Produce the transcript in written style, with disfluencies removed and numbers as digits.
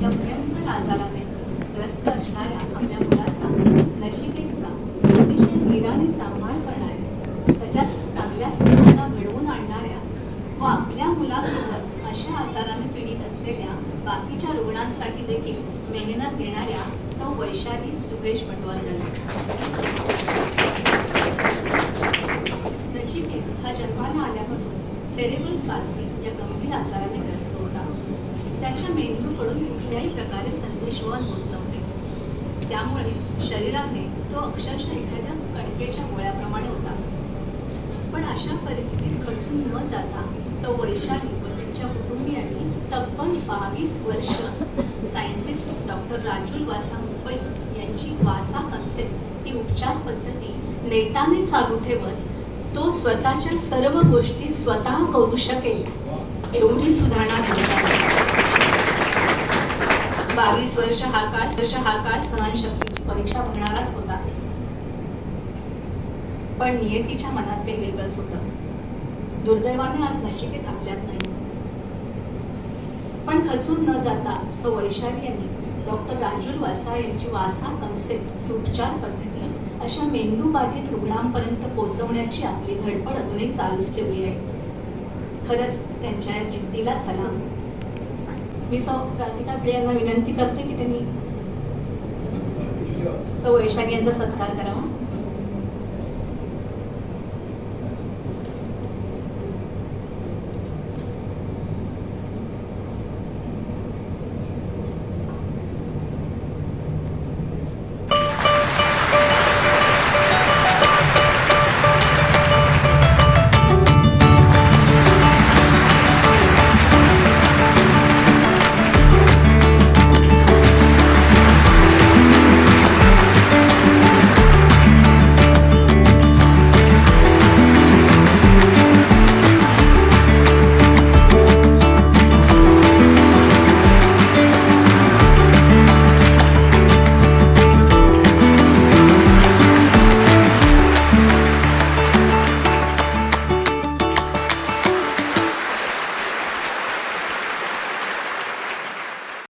या भयंकर आजाराने ग्रस्त असणाऱ्या आपल्या मुलाचा, नचिकेतचा अतिशय धीराने सांभाळ करणाऱ्या, त्याच्यात चांगल्या सुधारणा घडवून आणणाऱ्या व आपल्या मुलासोबत अशा आजाराने पीडित असलेल्या बाकीच्या रुग्णांसाठी देखील मेहनत घेणाऱ्या सौ वैशाली सुभेश पटवर्धन. नचिकेत हा जन्माला आल्यापासून सेरेब्रल पाल्सी या गंभीर आजाराने ग्रस्त होता. त्याच्या मेंदूकडून कुठल्याही प्रकारे संदेशवहन होत नव्हते. त्यामुळे शरीराने तो अक्षरशः एखाद्या कणकेच्या गोळ्याप्रमाणे होता. पण अशा परिस्थितीत खचून न जाता सौ वैशाली व त्यांच्या कुटुंबियांनी तब्बल 22 वर्ष सायंटिस्ट डॉक्टर राजुल वासा मुंबई यांची वासा कन्सेप्ट ही उपचार पद्धती नेटाने चालू ठेवत तो स्वतःच्या सर्व गोष्टी स्वतः करू शकेल एवढी सुधारणा घडवली. 22 वर्ष हा काळ सहनशक्तीची परीक्षा बघणाराच होता. पण नियतीच्या मनात काही वेगळंच होतं. दुर्दैवाने आज नचिकेत आपल्यात नाही. पण खचून न जाता सौ वैशाली यांनी डॉक्टर राजुल वासा यांची वासा कन्सेप्ट ही उपचार पद्धती अशा मेंदूबाधित रुग्णांपर्यंत पोहोचवण्याची आपली धडपड अजूनही चालूच ठेवली आहे. खरंच त्यांच्या जिद्दीला सलाम. मी सौ राधिका भिडे यांना विनंती करते की त्यांनी सौ वैशाली यांचा सत्कार करावा.